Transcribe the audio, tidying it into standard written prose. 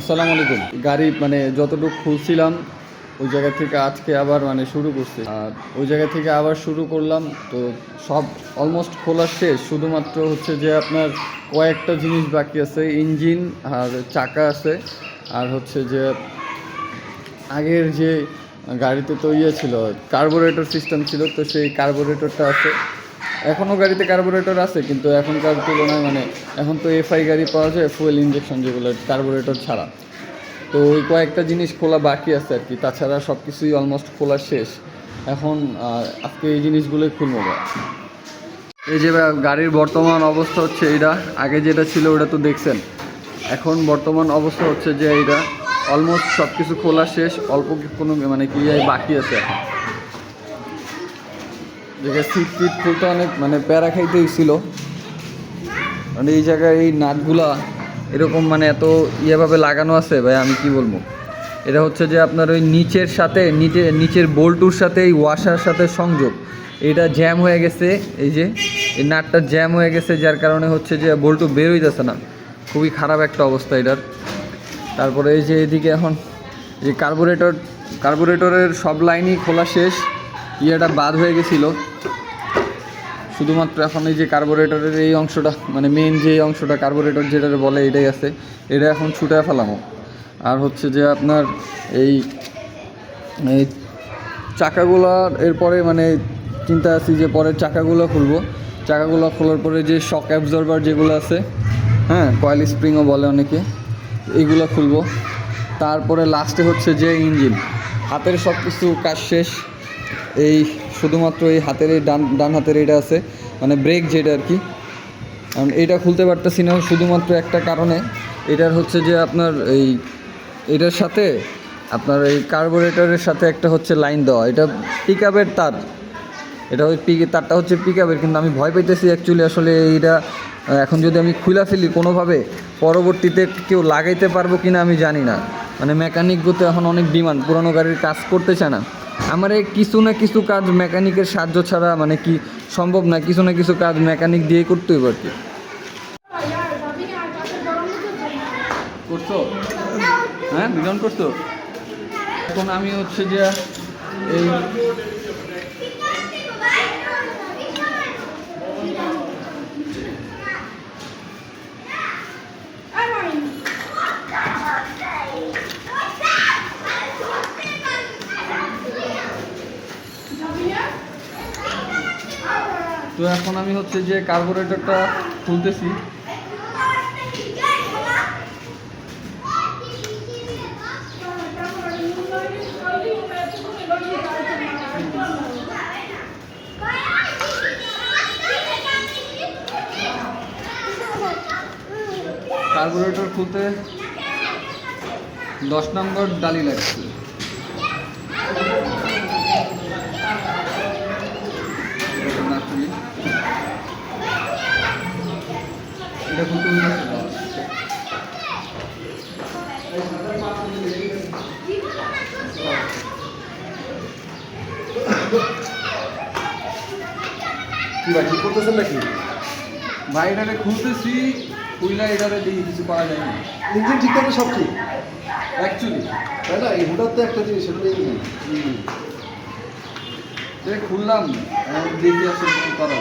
আসসালামু আলাইকুম। গাড়ি মানে যতটুকু খুলছিলাম ওই জায়গা থেকে আজকে আবার মানে শুরু করছি, আর ওই জায়গা থেকে আবার শুরু করলাম। তো সব অলমোস্ট খোলা শেষ, শুধুমাত্র হচ্ছে যে আপনার কয়েকটা জিনিস বাকি আছে, ইঞ্জিন আর চাকা আছে, আর হচ্ছে যে আগের যে গাড়িতে তো ছিল, কার্বোরেটর সিস্টেম ছিল, তো সেই কার্বোরেটরটা আছে। এখনও গাড়িতে কার্বোরেটর আছে, কিন্তু এখনকার তুলনায় মানে এখন তো এফআই গাড়ি পাওয়া যায়, ফুয়েল ইঞ্জেকশন, যেগুলো কার্বোরেটর ছাড়া। তো ওই কয়েকটা জিনিস খোলা বাকি আছে আর কি, তাছাড়া সব কিছুই অলমোস্ট খোলা শেষ। এখন আজকে এই জিনিসগুলোই খুলবো। এই যে গাড়ির বর্তমান অবস্থা হচ্ছে এইটা, আগে যেটা ছিল ওটা তো দেখছেন। এখন বর্তমান অবস্থা হচ্ছে যে এইটা অলমোস্ট সব কিছু খোলা শেষ, অল্প কোনো মানে কি বাকি আছে এখন। জায়গায় সিট টিট খুলতে অনেক মানে প্যারা খাইতেই ছিল, মানে এই জায়গায় এই নাটগুলা এরকম মানে এত ইয়েভাবে লাগানো আছে ভাই, আমি কি বলবো। এটা হচ্ছে যে আপনার ওই নিচের সাথে নিচের বোল্টুর সাথে এই ওয়াশার সাথে সংযোগ, এটা জ্যাম হয়ে গেছে। এই যে এই নাটটা জ্যাম হয়ে গেছে, যার কারণে হচ্ছে যে বোল্টু বের হইতেছে না, খুবই খারাপ একটা অবস্থা এটার। তারপরে এই যে এদিকে এখন এই কার্বোরেটরের সব লাইনই খোলা শেষ, ইয়েটা বাদ হয়ে গেছিলো। শুধুমাত্র এখন এই যে কার্বোরেটরের এই অংশটা মানে মেন যে অংশটা কার্বোরেটর যেটা বলে এটাই আছে, এটা এখন ছুটে ফেলামো। আর হচ্ছে যে আপনার এই চাকাগুলোর এরপরে মানে চিন্তা আছি যে পরে চাকাগুলো খুলবো। চাকাগুলো খোলার পরে যে শক অ্যাবজর্বার যেগুলো আছে, হ্যাঁ, কয়েল স্প্রিংও বলে অনেকে, এইগুলো খুলবো। তারপরে লাস্টে হচ্ছে যে ইঞ্জিন, হাতের সব কিছু কাজ শেষ। এই শুধুমাত্র এই হাতের এই ডান হাতের এটা আছে, মানে ব্রেক যেটা আর কি। কারণ এইটা খুলতে পারতেছি না শুধুমাত্র একটা কারণে, এটার হচ্ছে যে আপনার এটার সাথে আপনার এই কার্বোরেটরের সাথে একটা হচ্ছে লাইন দেওয়া, এটা পিক আপের তার, এটা ওই তারটা হচ্ছে পিক আপের। কিন্তু আমি ভয় পাইতেছি অ্যাকচুয়ালি, আসলে এইটা এখন যদি আমি খুলে ফেলি কোনোভাবে, পরবর্তীতে কেউ লাগাইতে পারবো কি না আমি জানি না। মানে মেকানিকগুলো এখন অনেক ডিমান্ড, পুরনো গাড়ির কাজ করতে চায় না। আমার এই কিছু না কিছু কাজ মেকানিকের সাহায্য ছাড়া মানে কি সম্ভব না, কিছু না কিছু কাজ মেকানিক দিয়ে করতে হইব আর কি। করছো? হ্যাঁ, বিজন করছো। এখন আমি হচ্ছে যে এই তো এখন আমি হচ্ছে যে কার্বোরেটরটা খুলতেছি। কার্বোরেটর খুলতে 10 নম্বর ডালি লাগছে। এটা খুলতে কি ভাই, ঠিক করতেছেন নাকি ভাই? এটাকে খুলতেছি, খুললে এটারে দিয়ে কিছু পাওয়া যায় না। ইঞ্জিন ঠিক থাকে সব ঠিক অ্যাকচুয়ালি, তাই না? এই হুটার তো একটা জিনিস, সেটা খুললাম, দেখি আসলে কিছু করা